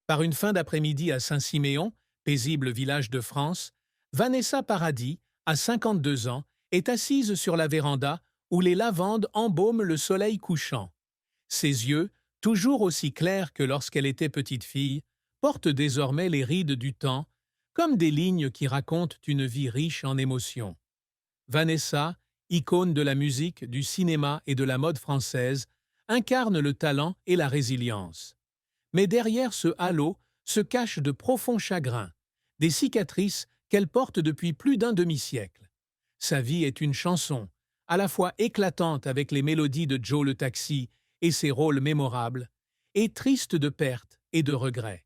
Par une fin d'après-midi à Saint-Siméon, paisible village de France, Vanessa Paradis, à 52 ans, est assise sur la véranda où les lavandes embaument le soleil couchant. Ses yeux, toujours aussi clairs que lorsqu'elle était petite fille, portent désormais les rides du temps, comme des lignes qui racontent une vie riche en émotions. Vanessa, icône de la musique, du cinéma et de la mode française, incarne le talent et la résilience. Mais derrière ce halo se cachent de profonds chagrins, des cicatrices qu'elle porte depuis plus d'un demi-siècle. Sa vie est une chanson, à la fois éclatante avec les mélodies de Joe le Taxi et ses rôles mémorables, et triste de pertes et de regrets.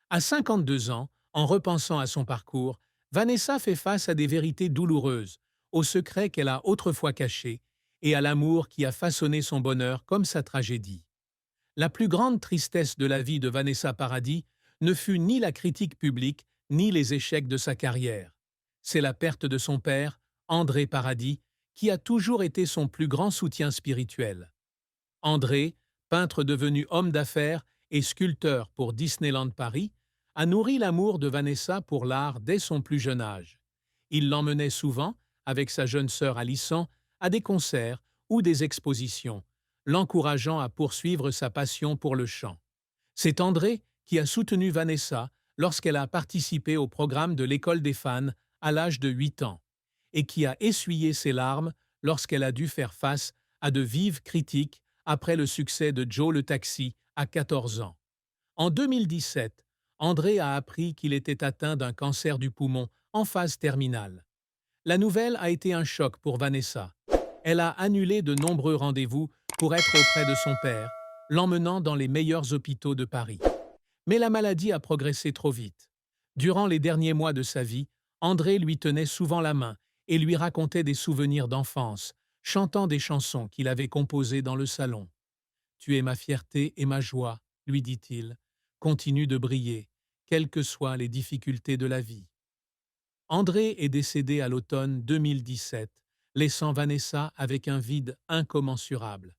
À 52 ans, en repensant à son parcours, Vanessa fait face à des vérités douloureuses, aux secrets qu'elle a autrefois cachés et à l'amour qui a façonné son bonheur comme sa tragédie. La plus grande tristesse de la vie de Vanessa Paradis ne fut ni la critique publique, ni les échecs de sa carrière. C'est la perte de son père, André Paradis, qui a toujours été son plus grand soutien spirituel. André, peintre devenu homme d'affaires et sculpteur pour Disneyland Paris, a nourri l'amour de Vanessa pour l'art dès son plus jeune âge. Il l'emmenait souvent, avec sa jeune sœur Alison, à des concerts ou des expositions, l'encourageant à poursuivre sa passion pour le chant. C'est André qui a soutenu Vanessa lorsqu'elle a participé au programme de l'École des fans à l'âge de 8 ans, et qui a essuyé ses larmes lorsqu'elle a dû faire face à de vives critiques après le succès de Joe le Taxi à 14 ans. En 2017, André a appris qu'il était atteint d'un cancer du poumon en phase terminale. La nouvelle a été un choc pour Vanessa. Elle a annulé de nombreux rendez-vous pour être auprès de son père, l'emmenant dans les meilleurs hôpitaux de Paris. Mais la maladie a progressé trop vite. Durant les derniers mois de sa vie, André lui tenait souvent la main et lui racontait des souvenirs d'enfance, chantant des chansons qu'il avait composées dans le salon. Tu es ma fierté et ma joie, lui dit-il. Continue de briller, quelles que soient les difficultés de la vie. André est décédé à l'automne 2017, laissant Vanessa avec un vide incommensurable.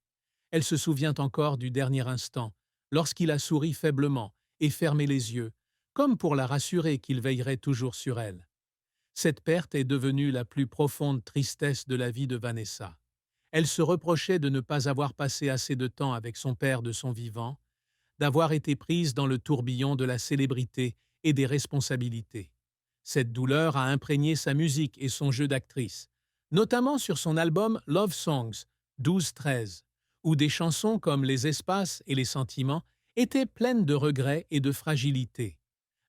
Elle se souvient encore du dernier instant, lorsqu'il a souri faiblement et fermé les yeux, comme pour la rassurer qu'il veillerait toujours sur elle. Cette perte est devenue la plus profonde tristesse de la vie de Vanessa. Elle se reprochait de ne pas avoir passé assez de temps avec son père de son vivant, d'avoir été prise dans le tourbillon de la célébrité et des responsabilités. Cette douleur a imprégné sa musique et son jeu d'actrice, notamment sur son album Love Songs 12-13, où des chansons comme Les espaces et les sentiments étaient pleines de regrets et de fragilité.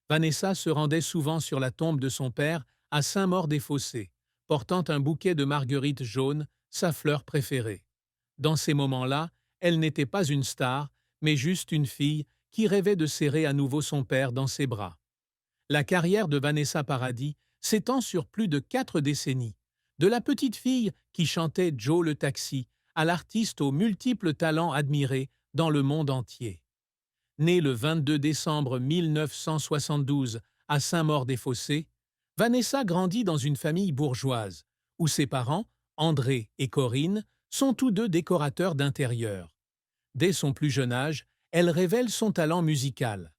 Vanessa se rendait souvent sur la tombe de son père à Saint-Maur-des-Fossés, portant un bouquet de marguerites jaunes, sa fleur préférée. Dans ces moments-là, elle n'était pas une star, mais juste une fille qui rêvait de serrer à nouveau son père dans ses bras. La carrière de Vanessa Paradis s'étend sur plus de 4 décennies, de la petite fille qui chantait Joe le Taxi à l'artiste aux multiples talents admirés dans le monde entier. Née le 22 décembre 1972 à Saint-Maur-des-Fossés, Vanessa grandit dans une famille bourgeoise, où ses parents, André et Corinne, sont tous deux décorateurs d'intérieur. Dès son plus jeune âge, elle révèle son talent musical.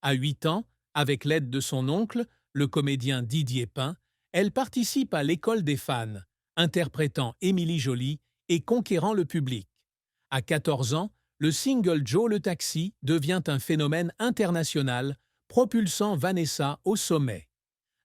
À 8 ans, avec l'aide de son oncle, le comédien Didier Pin, elle participe à l'École des fans, interprétant Émilie Joly et conquérant le public. À 14 ans, le single Joe le Taxi devient un phénomène international, propulsant Vanessa au sommet.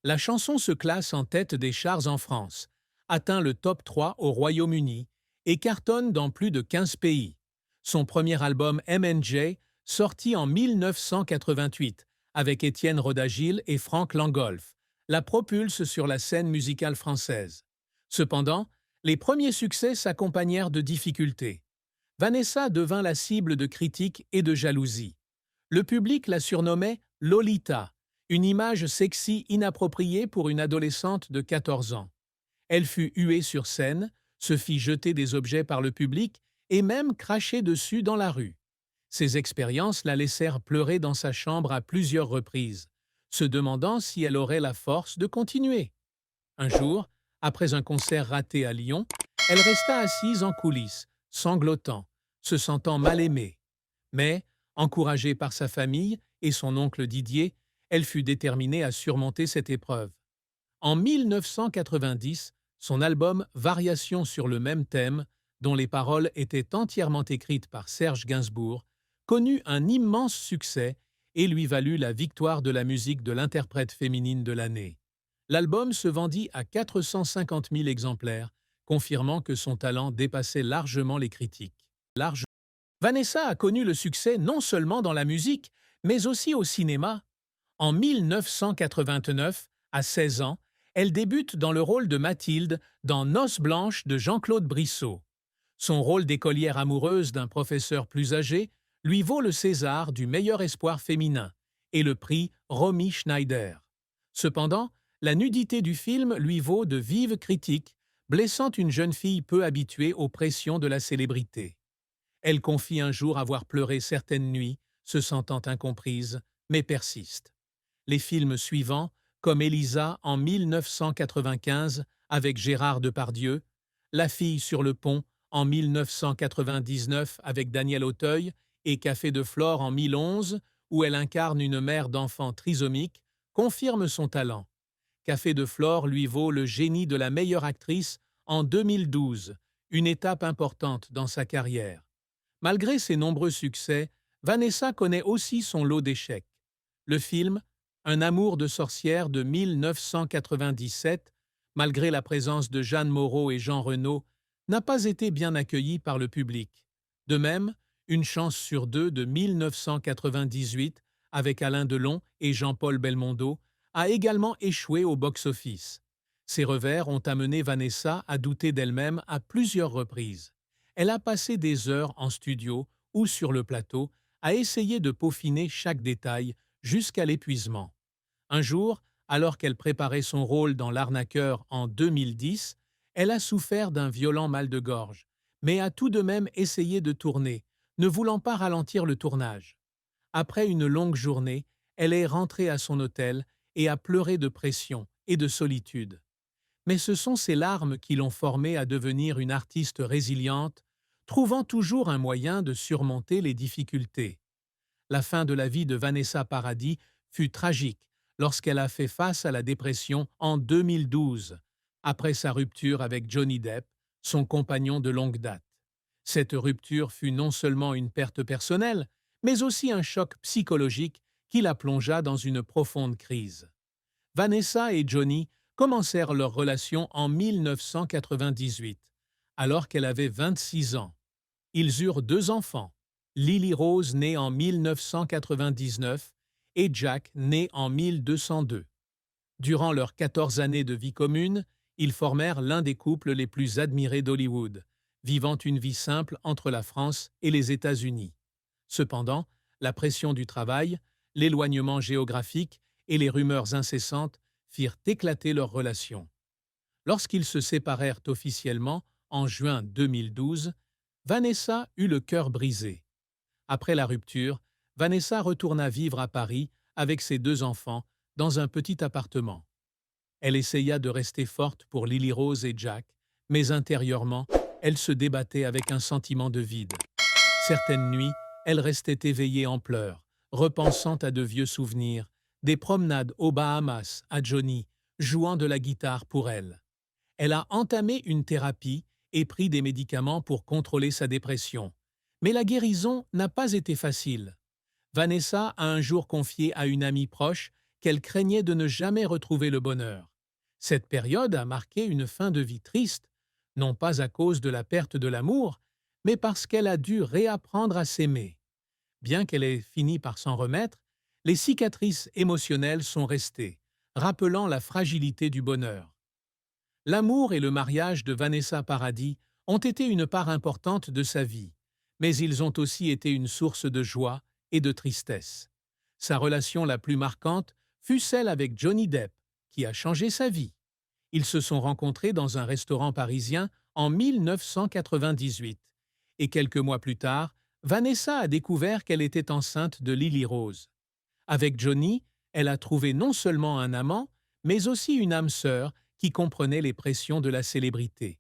La chanson se classe en tête des charts en France, atteint le top 3 au Royaume-Uni et cartonne dans plus de 15 pays. Son premier album M&J, sorti en 1988, avec Étienne Rodagil et Franck Langolf, la propulse sur la scène musicale française. Cependant, les premiers succès s'accompagnèrent de difficultés. Vanessa devint la cible de critiques et de jalousie. Le public la surnommait Lolita, une image sexy inappropriée pour une adolescente de 14 ans. Elle fut huée sur scène, se fit jeter des objets par le public et même cracher dessus dans la rue. Ces expériences la laissèrent pleurer dans sa chambre à plusieurs reprises, se demandant si elle aurait la force de continuer. Un jour, après un concert raté à Lyon, elle resta assise en coulisses, sanglotant, se sentant mal aimée. Mais, encouragée par sa famille et son oncle Didier, elle fut déterminée à surmonter cette épreuve. En 1990, son album Variations sur le même thème, dont les paroles étaient entièrement écrites par Serge Gainsbourg, connut un immense succès et lui valut la victoire de la musique de l'interprète féminine de l'année. L'album se vendit à 450 000 exemplaires, confirmant que son talent dépassait largement les critiques. Vanessa a connu le succès non seulement dans la musique, mais aussi au cinéma. En 1989, à 16 ans, elle débute dans le rôle de Mathilde dans Noces blanches de Jean-Claude Brissot. Son rôle d'écolière amoureuse d'un professeur plus âgé lui vaut le César du meilleur espoir féminin et le prix Romy Schneider. Cependant, la nudité du film lui vaut de vives critiques, blessant une jeune fille peu habituée aux pressions de la célébrité. Elle confie un jour avoir pleuré certaines nuits, se sentant incomprise, mais persiste. Les films suivants, comme Elisa en 1995 avec Gérard Depardieu, La fille sur le pont en 1999 avec Daniel Auteuil et Café de Flore en 2011, où elle incarne une mère d'enfants trisomiques, confirment son talent. Café de Flore lui vaut le Génie de la meilleure actrice en 2012, une étape importante dans sa carrière. Malgré ses nombreux succès, Vanessa connaît aussi son lot d'échecs. Le film Un amour de sorcière de 1997, malgré la présence de Jeanne Moreau et Jean Reno, n'a pas été bien accueilli par le public. De même, Une chance sur deux de 1998, avec Alain Delon et Jean-Paul Belmondo, a également échoué au box-office. Ces revers ont amené Vanessa à douter d'elle-même à plusieurs reprises. Elle a passé des heures en studio ou sur le plateau à essayer de peaufiner chaque détail jusqu'à l'épuisement. Un jour, alors qu'elle préparait son rôle dans L'arnaqueur en 2010, elle a souffert d'un violent mal de gorge, mais a tout de même essayé de tourner, ne voulant pas ralentir le tournage. Après une longue journée, elle est rentrée à son hôtel et a pleuré de pression et de solitude. Mais ce sont ces larmes qui l'ont formée à devenir une artiste résiliente, trouvant toujours un moyen de surmonter les difficultés. La fin de la vie de Vanessa Paradis fut tragique lorsqu'elle a fait face à la dépression en 2012, après sa rupture avec Johnny Depp, son compagnon de longue date. Cette rupture fut non seulement une perte personnelle, mais aussi un choc psychologique qui la plongea dans une profonde crise. Vanessa et Johnny commencèrent leur relation en 1998, alors qu'elle avait 26 ans. Ils eurent deux enfants, Lily Rose née en 1999 et Jack né en 1202. Durant leurs 14 années de vie commune, ils formèrent l'un des couples les plus admirés d'Hollywood, vivant une vie simple entre la France et les États-Unis. Cependant, la pression du travail, l'éloignement géographique et les rumeurs incessantes firent éclater leur relation. Lorsqu'ils se séparèrent officiellement, en juin 2012, Vanessa eut le cœur brisé. Après la rupture, Vanessa retourna vivre à Paris avec ses deux enfants dans un petit appartement. Elle essaya de rester forte pour Lily Rose et Jack, mais intérieurement, elle se débattait avec un sentiment de vide. Certaines nuits, elle restait éveillée en pleurs, repensant à de vieux souvenirs, des promenades aux Bahamas à Johnny, jouant de la guitare pour elle. Elle a entamé une thérapie et pris des médicaments pour contrôler sa dépression. Mais la guérison n'a pas été facile. Vanessa a un jour confié à une amie proche qu'elle craignait de ne jamais retrouver le bonheur. Cette période a marqué une fin de vie triste, non pas à cause de la perte de l'amour, mais parce qu'elle a dû réapprendre à s'aimer. Bien qu'elle ait fini par s'en remettre, les cicatrices émotionnelles sont restées, rappelant la fragilité du bonheur. L'amour et le mariage de Vanessa Paradis ont été une part importante de sa vie, mais ils ont aussi été une source de joie et de tristesse. Sa relation la plus marquante fut celle avec Johnny Depp, qui a changé sa vie. Ils se sont rencontrés dans un restaurant parisien en 1998, et quelques mois plus tard, Vanessa a découvert qu'elle était enceinte de Lily Rose. Avec Johnny, elle a trouvé non seulement un amant, mais aussi une âme sœur qui comprenait les pressions de la célébrité.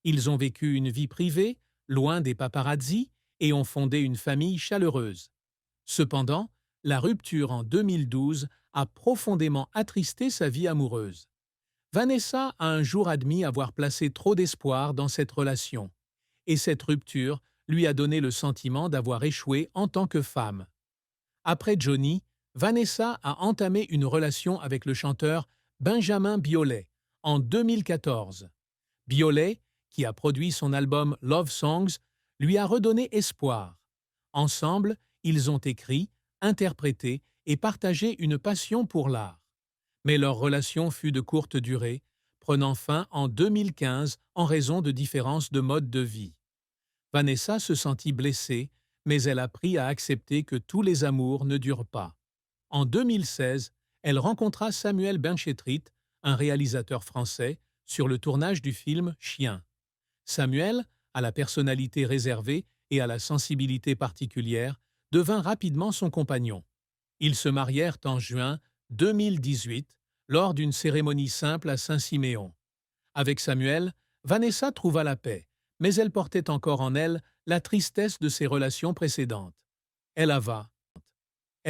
Ils ont vécu une vie privée, loin des paparazzis, et ont fondé une famille chaleureuse. Cependant, La rupture en 2012 a profondément attristé sa vie amoureuse. Vanessa a un jour admis avoir placé trop d'espoir dans cette relation, et cette rupture lui a donné le sentiment d'avoir échoué en tant que femme. Après Johnny, Vanessa a entamé une relation avec le chanteur Benjamin Biolay en 2014. Biolay, qui a produit son album Love Songs, lui a redonné espoir. Ensemble, ils ont écrit, interprété et partagé une passion pour l'art. Mais leur relation fut de courte durée, prenant fin en 2015 en raison de différences de mode de vie. Vanessa se sentit blessée, mais elle a appris à accepter que tous les amours ne durent pas. En 2016, elle rencontra Samuel Benchetrit, un réalisateur français, sur le tournage du film Chien. Samuel, à la personnalité réservée et à la sensibilité particulière, devint rapidement son compagnon. Ils se marièrent en juin 2018 lors d'une cérémonie simple à Saint-Siméon. Avec Samuel, Vanessa trouva la paix, mais elle portait encore en elle la tristesse de ses relations précédentes. Elle ava